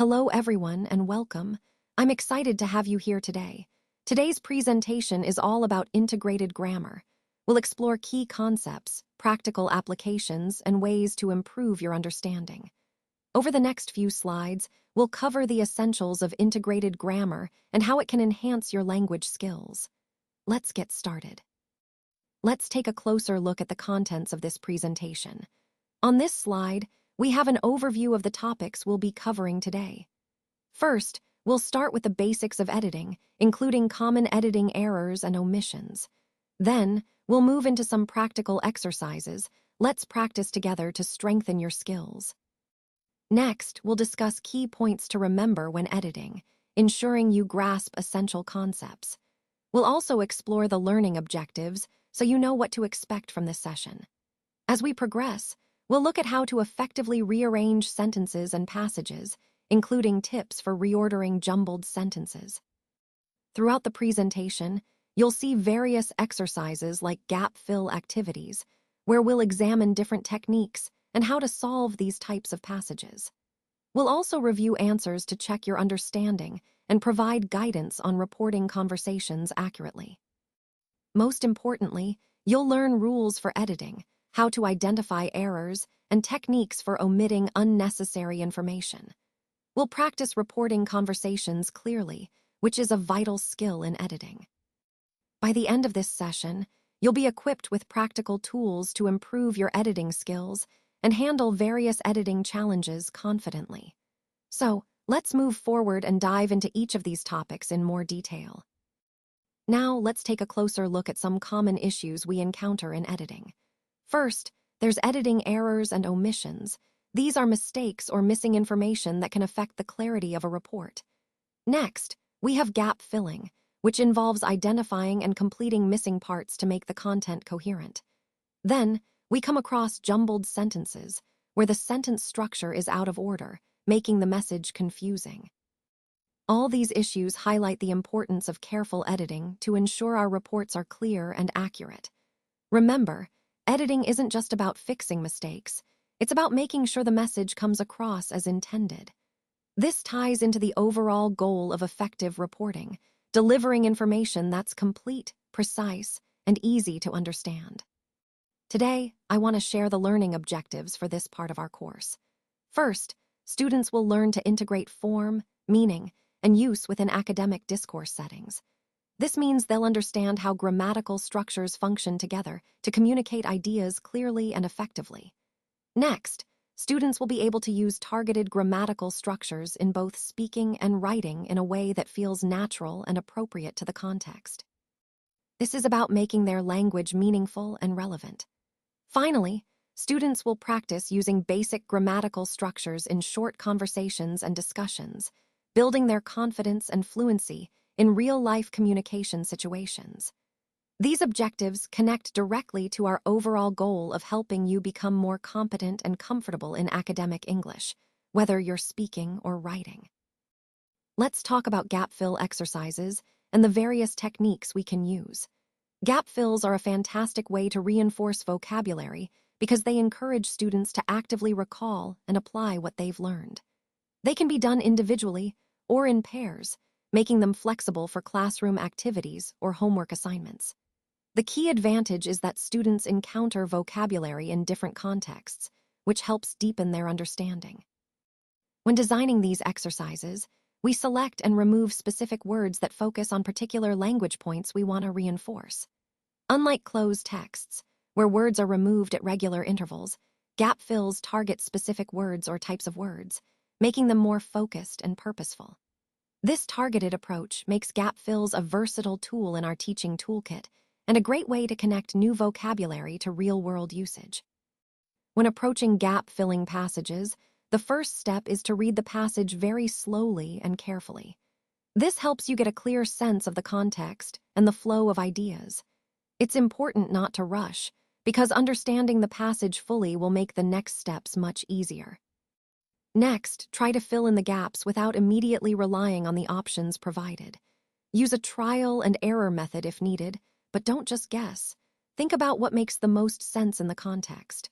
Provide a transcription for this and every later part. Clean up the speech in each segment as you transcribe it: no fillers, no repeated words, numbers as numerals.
Hello everyone and welcome. I'm excited to have you here today. Today's presentation is all about integrated grammar. We'll explore key concepts, practical applications, and ways to improve your understanding. Over the next few slides, we'll cover the essentials of integrated grammar and how it can enhance your language skills. Let's get started. Let's take a closer look at the contents of this presentation. On this slide, we have an overview of the topics we'll be covering today. First, we'll start with the basics of editing, including common editing errors and omissions. Then, we'll move into some practical exercises. Let's practice together to strengthen your skills. Next, we'll discuss key points to remember when editing, ensuring you grasp essential concepts. We'll also explore the learning objectives so you know what to expect from this session. As we progress, we'll look at how to effectively rearrange sentences and passages, including tips for reordering jumbled sentences. Throughout the presentation, you'll see various exercises like gap fill activities, where we'll examine different techniques and how to solve these types of passages. We'll also review answers to check your understanding and provide guidance on reporting conversations accurately. Most importantly, you'll learn rules for editing, how to identify errors, and techniques for omitting unnecessary information. We'll practice reporting conversations clearly, which is a vital skill in editing. By the end of this session, you'll be equipped with practical tools to improve your editing skills and handle various editing challenges confidently. So, let's move forward and dive into each of these topics in more detail. Now, let's take a closer look at some common issues we encounter in editing. First, there's editing errors and omissions. These are mistakes or missing information that can affect the clarity of a report. Next, we have gap filling, which involves identifying and completing missing parts to make the content coherent. Then, we come across jumbled sentences, where the sentence structure is out of order, making the message confusing. All these issues highlight the importance of careful editing to ensure our reports are clear and accurate. Remember, editing isn't just about fixing mistakes, it's about making sure the message comes across as intended. This ties into the overall goal of effective reporting, delivering information that's complete, precise, and easy to understand. Today, I want to share the learning objectives for this part of our course. First, students will learn to integrate form, meaning, and use within academic discourse settings. This means they'll understand how grammatical structures function together to communicate ideas clearly and effectively. Next, students will be able to use targeted grammatical structures in both speaking and writing in a way that feels natural and appropriate to the context. This is about making their language meaningful and relevant. Finally, students will practice using basic grammatical structures in short conversations and discussions, building their confidence and fluency in real-life communication situations. These objectives connect directly to our overall goal of helping you become more competent and comfortable in academic English, whether you're speaking or writing. Let's talk about gap fill exercises and the various techniques we can use. Gap fills are a fantastic way to reinforce vocabulary because they encourage students to actively recall and apply what they've learned. They can be done individually or in pairs, making them flexible for classroom activities or homework assignments. The key advantage is that students encounter vocabulary in different contexts, which helps deepen their understanding. When designing these exercises, we select and remove specific words that focus on particular language points we want to reinforce. Unlike closed texts, where words are removed at regular intervals, gap fills target specific words or types of words, making them more focused and purposeful. This targeted approach makes gap fills a versatile tool in our teaching toolkit and a great way to connect new vocabulary to real-world usage. When approaching gap-filling passages, the first step is to read the passage very slowly and carefully. This helps you get a clear sense of the context and the flow of ideas. It's important not to rush, because understanding the passage fully will make the next steps much easier. Next, try to fill in the gaps without immediately relying on the options provided. Use a trial and error method if needed, but don't just guess. Think about what makes the most sense in the context.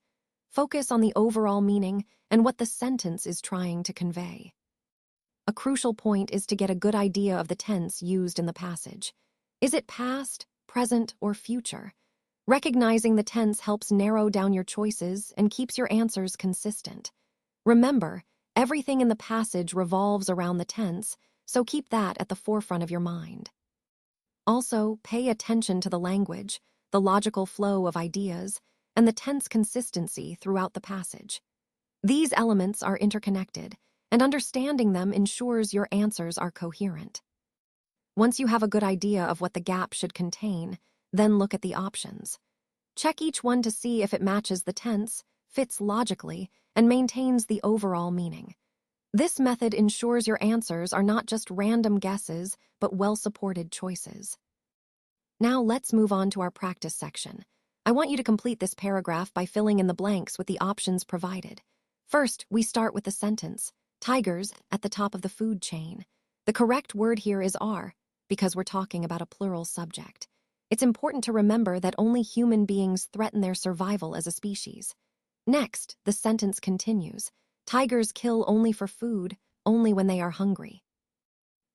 Focus on the overall meaning and what the sentence is trying to convey. a crucial point is to get a good idea of the tense used in the passage. Is it past, present, or future? Recognizing the tense helps narrow down your choices and keeps your answers consistent. Remember, everything in the passage revolves around the tense, so keep that at the forefront of your mind. Also, pay attention to the language, the logical flow of ideas, and the tense consistency throughout the passage. These elements are interconnected, and understanding them ensures your answers are coherent. Once you have a good idea of what the gap should contain, then look at the options. Check each one to see if it matches the tense, fits logically, and maintains the overall meaning. This method ensures your answers are not just random guesses, but well-supported choices. Now let's move on to our practice section. I want you to complete this paragraph by filling in the blanks with the options provided. First, we start with the sentence, tigers at the top of the food chain. The correct word here is are, because we're talking about a plural subject. It's important to remember that only human beings threaten their survival as a species. Next, the sentence continues, tigers kill only for food, only when they are hungry.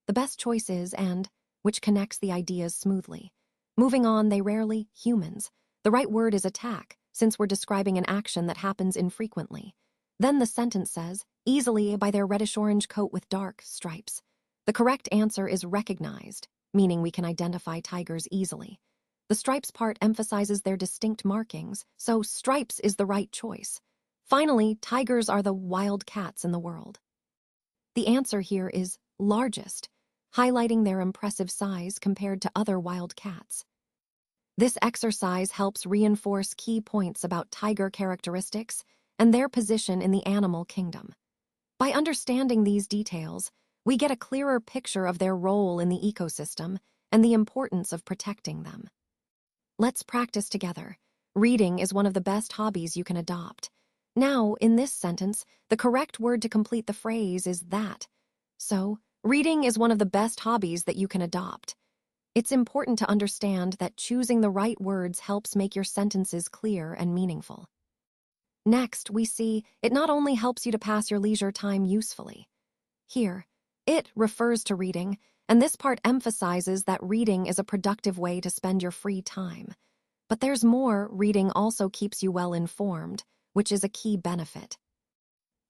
The best choice is and, which connects the ideas smoothly. Moving on, they rarely, humans. The right word is attack, since we're describing an action that happens infrequently. Then the sentence says, easily by their reddish-orange coat with dark stripes. The correct answer is recognized, meaning we can identify tigers easily. The stripes part emphasizes their distinct markings, so stripes is the right choice. Finally, tigers are the wild cats in the world. The answer here is largest, highlighting their impressive size compared to other wild cats. This exercise helps reinforce key points about tiger characteristics and their position in the animal kingdom. By understanding these details, we get a clearer picture of their role in the ecosystem and the importance of protecting them. Let's practice together. Reading is one of the best hobbies you can adopt. Now, in this sentence, the correct word to complete the phrase is that. So, reading is one of the best hobbies that you can adopt. It's important to understand that choosing the right words helps make your sentences clear and meaningful. Next, we see it not only helps you to pass your leisure time usefully. Here, it refers to reading, and this part emphasizes that reading is a productive way to spend your free time. But there's more, reading also keeps you well informed, which is a key benefit.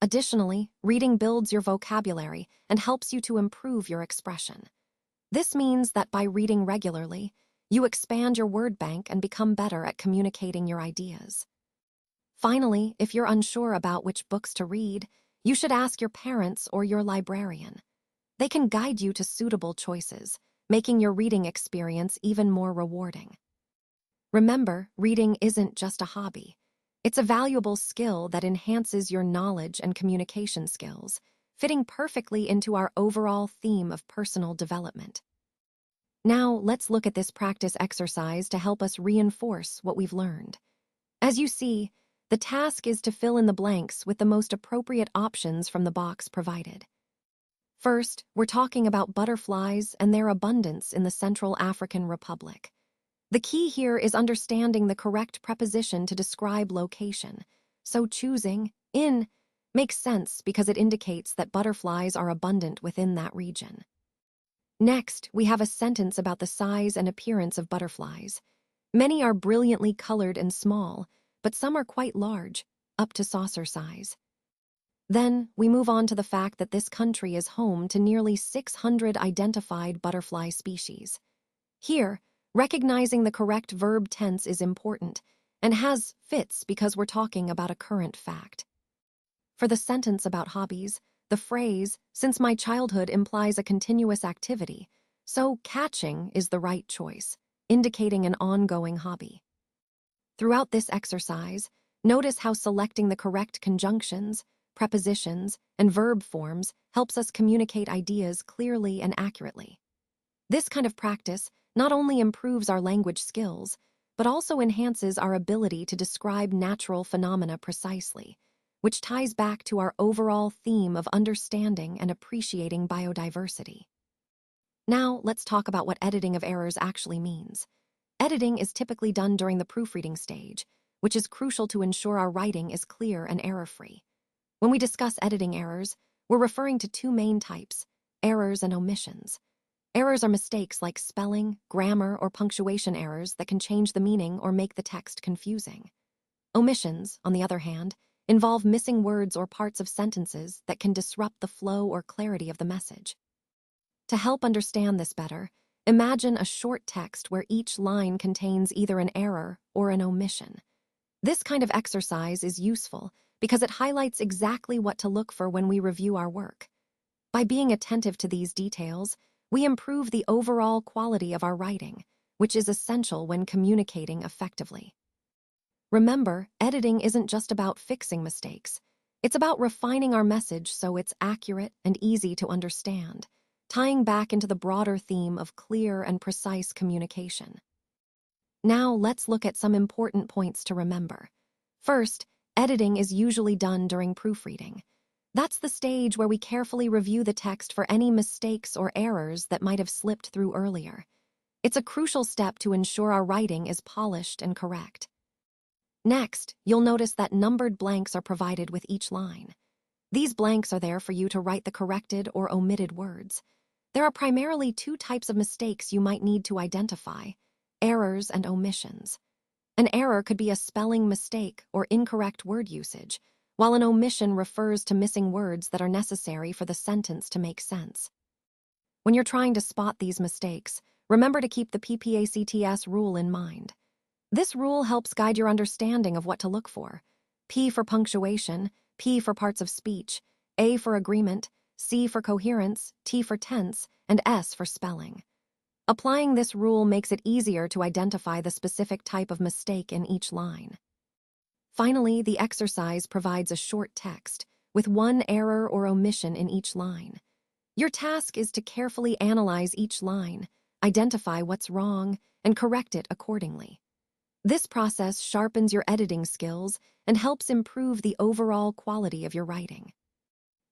Additionally, reading builds your vocabulary and helps you to improve your expression. This means that by reading regularly, you expand your word bank and become better at communicating your ideas. Finally, if you're unsure about which books to read, you should ask your parents or your librarian. They can guide you to suitable choices, making your reading experience even more rewarding. Remember, reading isn't just a hobby. It's a valuable skill that enhances your knowledge and communication skills, fitting perfectly into our overall theme of personal development. Now, let's look at this practice exercise to help us reinforce what we've learned. As you see, the task is to fill in the blanks with the most appropriate options from the box provided. First, we're talking about butterflies and their abundance in the Central African Republic. The key here is understanding the correct preposition to describe location, so choosing in makes sense because it indicates that butterflies are abundant within that region. Next, we have a sentence about the size and appearance of butterflies. Many are brilliantly colored and small, but some are quite large, up to saucer size. Then, we move on to the fact that this country is home to nearly 600 identified butterfly species. Here, recognizing the correct verb tense is important, and has fits because we're talking about a current fact. For the sentence about hobbies, the phrase, since my childhood implies a continuous activity, so catching is the right choice, indicating an ongoing hobby. Throughout this exercise, notice how selecting the correct conjunctions, prepositions, and verb forms helps us communicate ideas clearly and accurately. This kind of practice not only improves our language skills, but also enhances our ability to describe natural phenomena precisely, which ties back to our overall theme of understanding and appreciating biodiversity. Now, let's talk about what editing of errors actually means. Editing is typically done during the proofreading stage, which is crucial to ensure our writing is clear and error-free. When we discuss editing errors, we're referring to two main types: Errors and omissions. Errors are mistakes like spelling, grammar, or punctuation errors that can change the meaning or make the text confusing. Omissions, on the other hand, involve missing words or parts of sentences that can disrupt the flow or clarity of the message. To help understand this better, imagine a short text where each line contains either an error or an omission. This kind of exercise is useful because it highlights exactly what to look for when we review our work. By being attentive to these details, we improve the overall quality of our writing, which is essential when communicating effectively. Remember, editing isn't just about fixing mistakes. It's about refining our message so it's accurate and easy to understand, tying back into the broader theme of clear and precise communication. Now let's look at some important points to remember. First, editing is usually done during proofreading. That's the stage where we carefully review the text for any mistakes or errors that might have slipped through earlier. It's a crucial step to ensure our writing is polished and correct. Next, you'll notice that numbered blanks are provided with each line. These blanks are there for you to write the corrected or omitted words. There are primarily two types of mistakes you might need to identify: errors and omissions. An error could be a spelling mistake or incorrect word usage, while an omission refers to missing words that are necessary for the sentence to make sense. When you're trying to spot these mistakes, remember to keep the PPACTS rule in mind. This rule helps guide your understanding of what to look for. P for punctuation, P for parts of speech, A for agreement, C for coherence, T for tense, and S for spelling. Applying this rule makes it easier to identify the specific type of mistake in each line. Finally, the exercise provides a short text with one error or omission in each line. Your task is to carefully analyze each line, identify what's wrong, and correct it accordingly. This process sharpens your editing skills and helps improve the overall quality of your writing.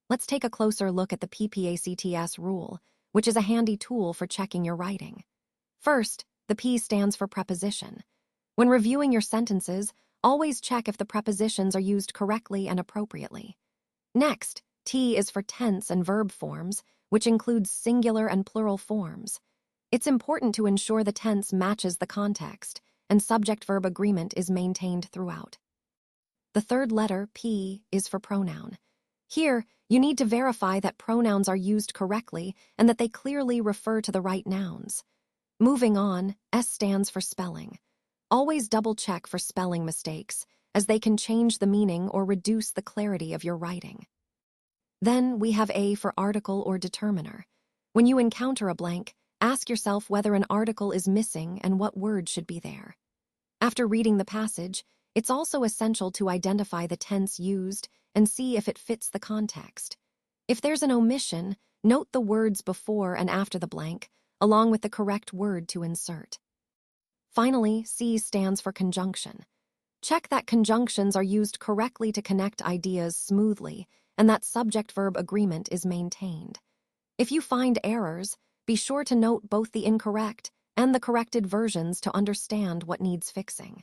Let's take a closer look at the PPACTS rule, which is a handy tool for checking your writing. First, the P stands for preposition. When reviewing your sentences, always check if the prepositions are used correctly and appropriately. Next, T is for tense and verb forms, which includes singular and plural forms. It's important to ensure the tense matches the context, and subject-verb agreement is maintained throughout. The third letter, P, is for pronoun. Here, you need to verify that pronouns are used correctly and that they clearly refer to the right nouns. Moving on, S stands for spelling. Always double-check for spelling mistakes, as they can change the meaning or reduce the clarity of your writing. Then we have A for article or determiner. When you encounter a blank, ask yourself whether an article is missing and what word should be there. After reading the passage, it's also essential to identify the tense used and see if it fits the context. If there's an omission, note the words before and after the blank, along with the correct word to insert. Finally, C stands for conjunction. Check that conjunctions are used correctly to connect ideas smoothly and that subject-verb agreement is maintained. If you find errors, be sure to note both the incorrect and the corrected versions to understand what needs fixing.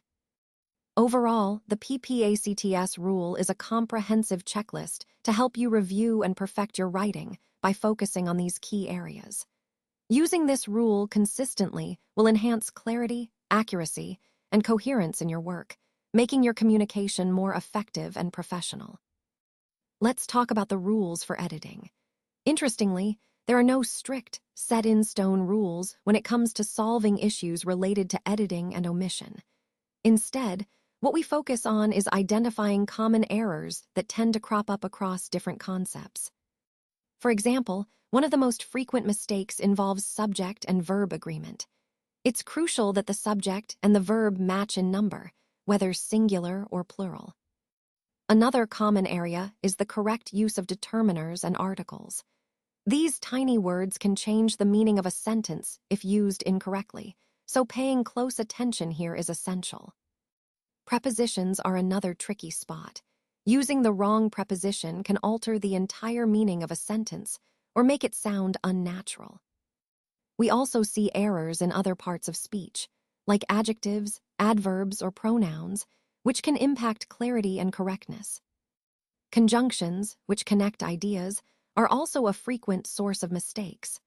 Overall, the PPACTS rule is a comprehensive checklist to help you review and perfect your writing by focusing on these key areas. Using this rule consistently will enhance clarity, accuracy, and coherence in your work, making your communication more effective and professional. Let's talk about the rules for editing. Interestingly, there are no strict, set-in-stone rules when it comes to solving issues related to editing and omission. Instead, what we focus on is identifying common errors that tend to crop up across different concepts. For example, one of the most frequent mistakes involves subject and verb agreement. It's crucial that the subject and the verb match in number, whether singular or plural. Another common area is the correct use of determiners and articles. These tiny words can change the meaning of a sentence if used incorrectly, so paying close attention here is essential. Prepositions are another tricky spot. Using the wrong preposition can alter the entire meaning of a sentence or make it sound unnatural. We also see errors in other parts of speech, like adjectives, adverbs, or pronouns, which can impact clarity and correctness. Conjunctions, which connect ideas, are also a frequent source of mistakes.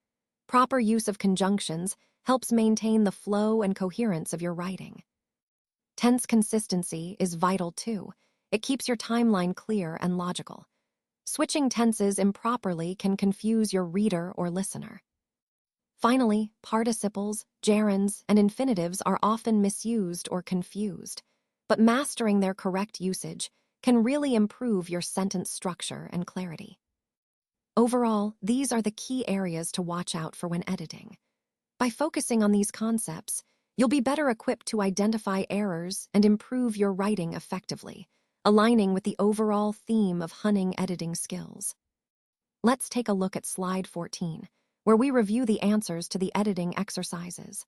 Proper use of conjunctions helps maintain the flow and coherence of your writing. Tense consistency is vital too. It keeps your timeline clear and logical. Switching tenses improperly can confuse your reader or listener. Finally, participles, gerunds, and infinitives are often misused or confused, but mastering their correct usage can really improve your sentence structure and clarity. Overall, these are the key areas to watch out for when editing. By focusing on these concepts, you'll be better equipped to identify errors and improve your writing effectively, aligning with the overall theme of honing editing skills. Let's take a look at slide 14, where we review the answers to the editing exercises.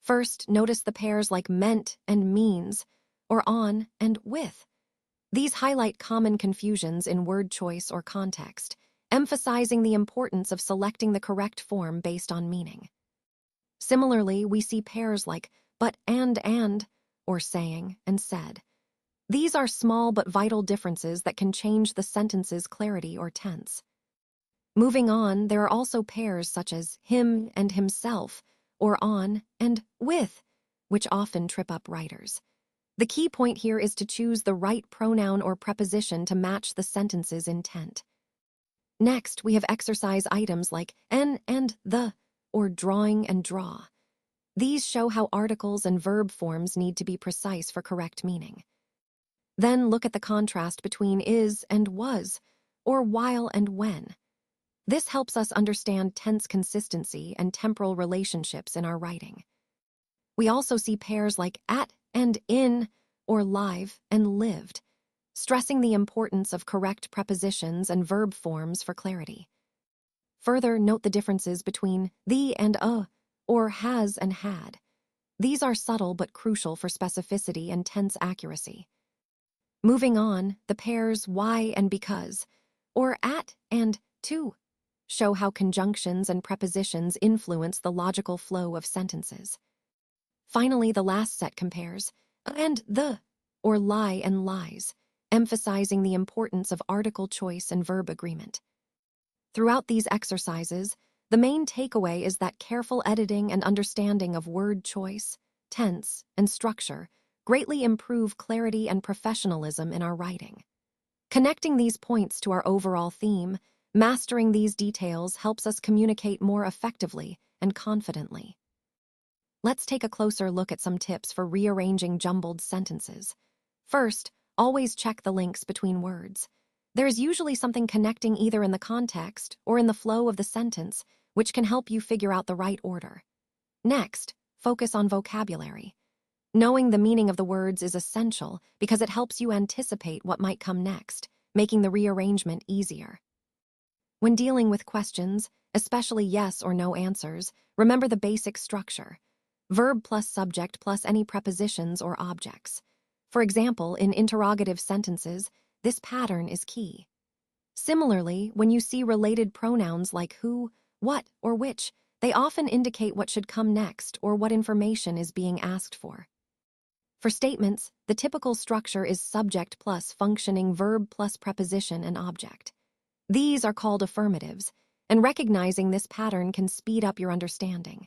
First, notice the pairs like meant and means, or on and with. These highlight common confusions in word choice or context, emphasizing the importance of selecting the correct form based on meaning. Similarly, we see pairs like but and, or saying and said. These are small but vital differences that can change the sentence's clarity or tense. Moving on, there are also pairs such as him and himself, or on and with, which often trip up writers. The key point here is to choose the right pronoun or preposition to match the sentence's intent. Next, we have exercise items like and the, or drawing and draw. These show how articles and verb forms need to be precise for correct meaning. Then look at the contrast between is and was, or while and when. This helps us understand tense consistency and temporal relationships in our writing. We also see pairs like at and in, or live and lived, stressing the importance of correct prepositions and verb forms for clarity. Further, note the differences between the and a, or has and had. These are subtle but crucial for specificity and tense accuracy. Moving on, the pairs why and because, or at and to, show how conjunctions and prepositions influence the logical flow of sentences. Finally, the last set compares and the, or lie and lies, emphasizing the importance of article choice and verb agreement. Throughout these exercises, the main takeaway is that careful editing and understanding of word choice, tense, and structure greatly improve clarity and professionalism in our writing. Connecting these points to our overall theme, mastering these details helps us communicate more effectively and confidently. Let's take a closer look at some tips for rearranging jumbled sentences. First, always check the links between words. There is usually something connecting either in the context or in the flow of the sentence, which can help you figure out the right order. Next, focus on vocabulary. Knowing the meaning of the words is essential because it helps you anticipate what might come next, making the rearrangement easier. When dealing with questions, especially yes or no answers, remember the basic structure: verb plus subject plus any prepositions or objects. For example, in interrogative sentences, this pattern is key. Similarly, when you see related pronouns like who, what, or which, they often indicate what should come next or what information is being asked for. For statements, the typical structure is subject plus functioning verb plus preposition and object. These are called affirmatives, and recognizing this pattern can speed up your understanding.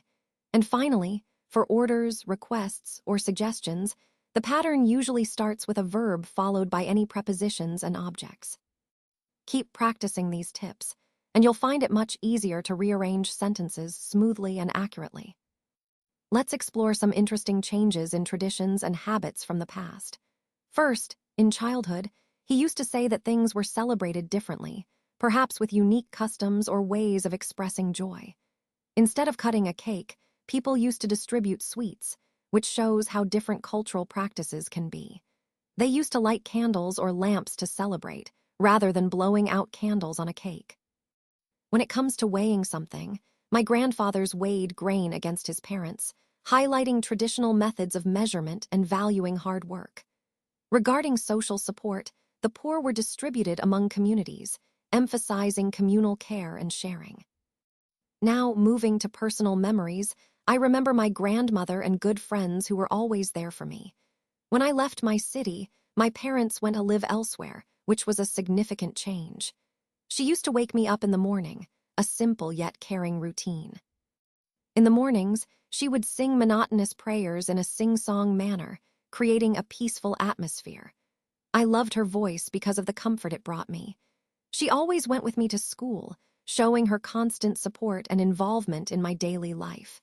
And finally, for orders, requests, or suggestions, the pattern usually starts with a verb followed by any prepositions and objects. Keep practicing these tips, and you'll find it much easier to rearrange sentences smoothly and accurately. Let's explore some interesting changes in traditions and habits from the past. First, in childhood, he used to say that things were celebrated differently, perhaps with unique customs or ways of expressing joy. Instead of cutting a cake, people used to distribute sweets, which shows how different cultural practices can be. They used to light candles or lamps to celebrate, rather than blowing out candles on a cake. When it comes to weighing something, my grandfather's weighed grain against his parents, highlighting traditional methods of measurement and valuing hard work. Regarding social support, the poor were distributed among communities, emphasizing communal care and sharing. Now, moving to personal memories, I remember my grandmother and good friends who were always there for me. When I left my city, my parents went to live elsewhere, which was a significant change. She used to wake me up in the morning, a simple yet caring routine. In the mornings, she would sing monotonous prayers in a sing-song manner, creating a peaceful atmosphere. I loved her voice because of the comfort it brought me. She always went with me to school, showing her constant support and involvement in my daily life.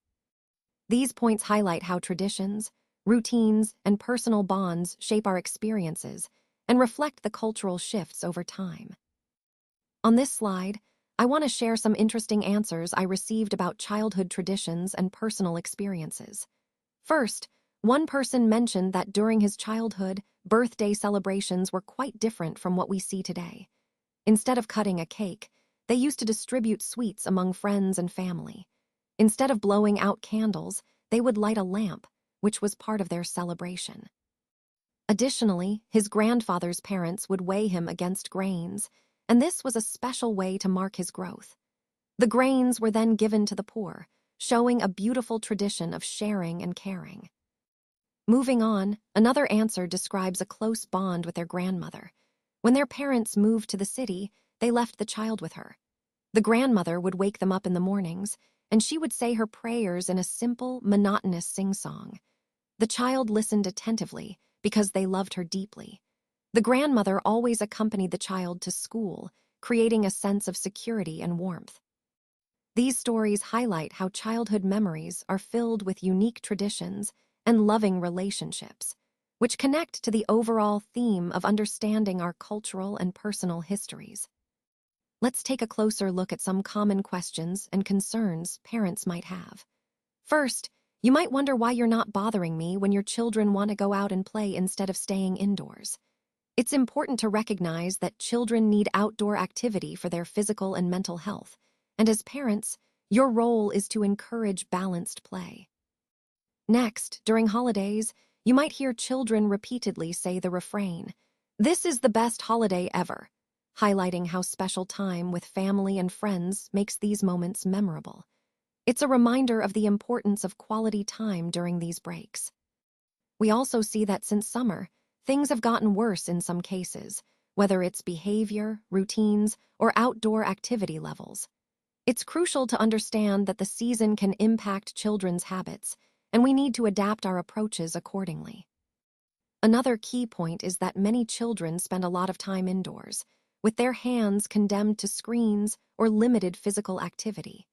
These points highlight how traditions, routines, and personal bonds shape our experiences and reflect the cultural shifts over time. On this slide, I want to share some interesting answers I received about childhood traditions and personal experiences. First, one person mentioned that during his childhood, birthday celebrations were quite different from what we see today. Instead of cutting a cake, they used to distribute sweets among friends and family. Instead of blowing out candles, they would light a lamp, which was part of their celebration. Additionally, his grandfather's parents would weigh him against grains, and this was a special way to mark his growth. The grains were then given to the poor, showing a beautiful tradition of sharing and caring. Moving on, another answer describes a close bond with their grandmother. When their parents moved to the city, they left the child with her. The grandmother would wake them up in the mornings, and she would say her prayers in a simple, monotonous sing-song. The child listened attentively because they loved her deeply. The grandmother always accompanied the child to school, creating a sense of security and warmth. These stories highlight how childhood memories are filled with unique traditions and loving relationships, which connect to the overall theme of understanding our cultural and personal histories. Let's take a closer look at some common questions and concerns parents might have. First, you might wonder why you're not bothering me when your children want to go out and play instead of staying indoors. It's important to recognize that children need outdoor activity for their physical and mental health, and as parents, your role is to encourage balanced play. Next, during holidays, you might hear children repeatedly say the refrain, "This is the best holiday ever," highlighting how special time with family and friends makes these moments memorable. It's a reminder of the importance of quality time during these breaks. We also see that since summer, things have gotten worse in some cases, whether it's behavior, routines, or outdoor activity levels. It's crucial to understand that the season can impact children's habits, and we need to adapt our approaches accordingly. Another key point is that many children spend a lot of time indoors, with their hands condemned to screens or limited physical activity.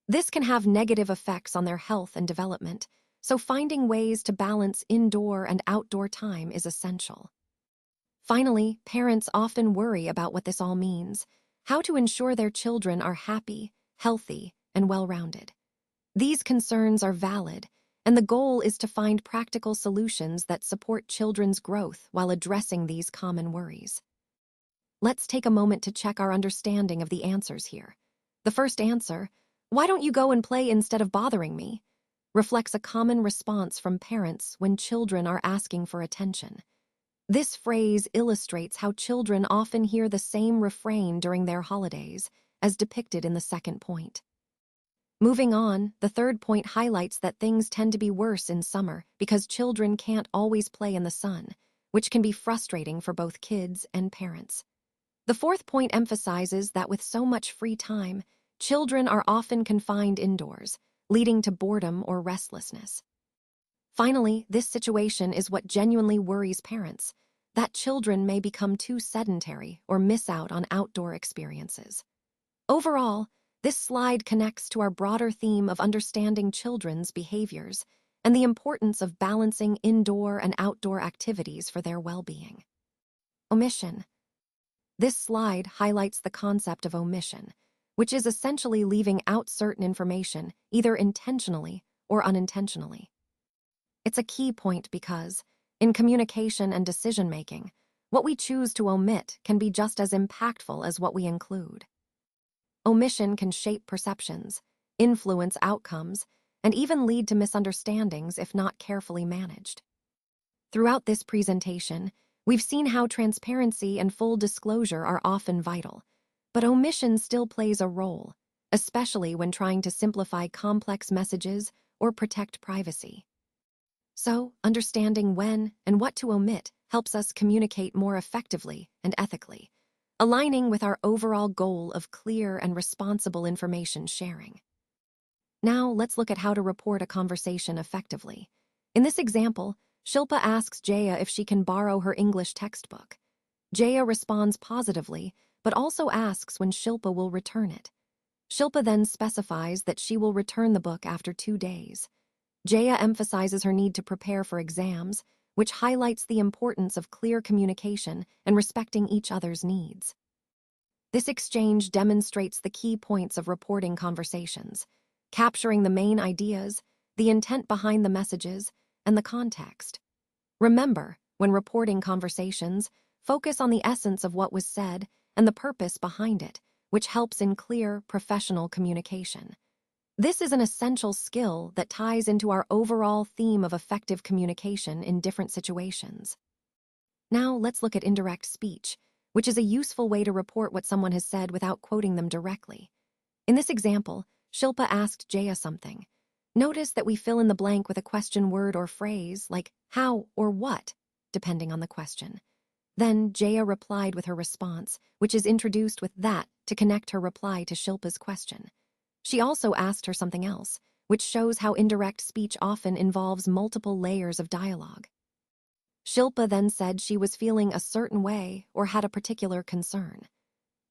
This can have negative effects on their health and development, so finding ways to balance indoor and outdoor time is essential. Finally, parents often worry about what this all means, how to ensure their children are happy, healthy, and well-rounded. These concerns are valid, and the goal is to find practical solutions that support children's growth while addressing these common worries. Let's take a moment to check our understanding of the answers here. The first answer, "Why don't you go and play instead of bothering me?" reflects a common response from parents when children are asking for attention. This phrase illustrates how children often hear the same refrain during their holidays, as depicted in the second point. Moving on, the third point highlights that things tend to be worse in summer because children can't always play in the sun, which can be frustrating for both kids and parents. The fourth point emphasizes that with so much free time, children are often confined indoors, leading to boredom or restlessness. Finally, this situation is what genuinely worries parents, that children may become too sedentary or miss out on outdoor experiences. Overall, this slide connects to our broader theme of understanding children's behaviors and the importance of balancing indoor and outdoor activities for their well-being. Omission. This slide highlights the concept of omission, which is essentially leaving out certain information, either intentionally or unintentionally. It's a key point because, in communication and decision-making, what we choose to omit can be just as impactful as what we include. Omission can shape perceptions, influence outcomes, and even lead to misunderstandings if not carefully managed. Throughout this presentation, we've seen how transparency and full disclosure are often vital, but omission still plays a role, especially when trying to simplify complex messages or protect privacy. So, understanding when and what to omit helps us communicate more effectively and ethically, aligning with our overall goal of clear and responsible information sharing. Now, let's look at how to report a conversation effectively. In this example, Shilpa asks Jaya if she can borrow her English textbook. Jaya responds positively, but also asks when Shilpa will return it. Shilpa then specifies that she will return the book after 2 days. Jaya emphasizes her need to prepare for exams, which highlights the importance of clear communication and respecting each other's needs. This exchange demonstrates the key points of reporting conversations, capturing the main ideas, the intent behind the messages, and the context. Remember, when reporting conversations, focus on the essence of what was said and the purpose behind it, which helps in clear, professional communication. This is an essential skill that ties into our overall theme of effective communication in different situations. Now, let's look at indirect speech, which is a useful way to report what someone has said without quoting them directly. In this example, Shilpa asked Jaya something. Notice that we fill in the blank with a question word or phrase like how or what, depending on the question. Then Jaya replied with her response, which is introduced with that to connect her reply to Shilpa's question. She also asked her something else, which shows how indirect speech often involves multiple layers of dialogue. Shilpa then said she was feeling a certain way or had a particular concern.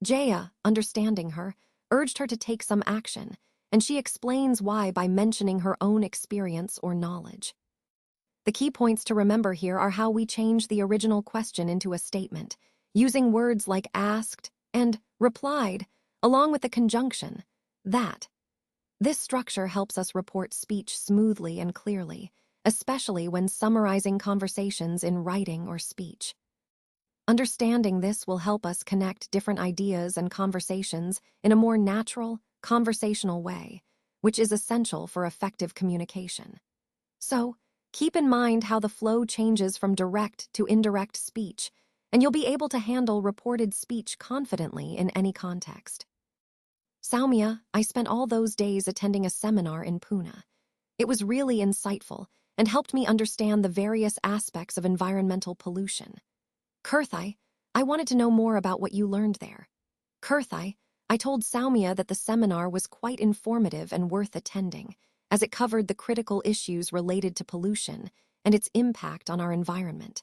Jaya, understanding her, urged her to take some action, and she explains why by mentioning her own experience or knowledge. The key points to remember here are how we change the original question into a statement, using words like asked and replied, along with the conjunction, that. This structure helps us report speech smoothly and clearly, especially when summarizing conversations in writing or speech. Understanding this will help us connect different ideas and conversations in a more natural, conversational way, which is essential for effective communication. So, keep in mind how the flow changes from direct to indirect speech, and you'll be able to handle reported speech confidently in any context. Soumya, I spent all those days attending a seminar in Pune. It was really insightful and helped me understand the various aspects of environmental pollution. Kirthai, I wanted to know more about what you learned there. Kirthai, I told Soumya that the seminar was quite informative and worth attending, as it covered the critical issues related to pollution and its impact on our environment.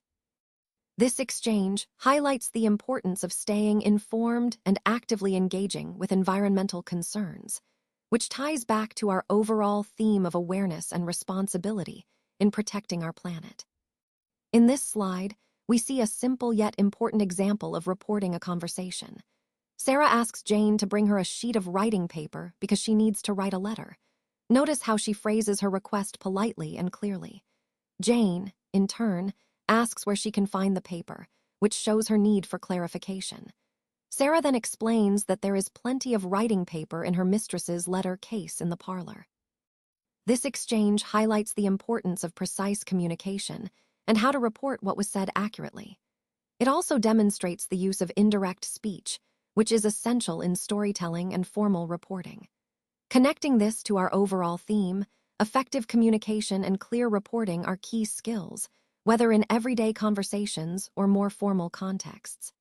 This exchange highlights the importance of staying informed and actively engaging with environmental concerns, which ties back to our overall theme of awareness and responsibility in protecting our planet. In this slide, we see a simple yet important example of reporting a conversation. Sarah asks Jane to bring her a sheet of writing paper because she needs to write a letter. Notice how she phrases her request politely and clearly. Jane, in turn, asks where she can find the paper, which shows her need for clarification. Sarah then explains that there is plenty of writing paper in her mistress's letter case in the parlor. This exchange highlights the importance of precise communication and how to report what was said accurately. It also demonstrates the use of indirect speech, which is essential in storytelling and formal reporting. Connecting this to our overall theme, effective communication and clear reporting are key skills, whether in everyday conversations or more formal contexts.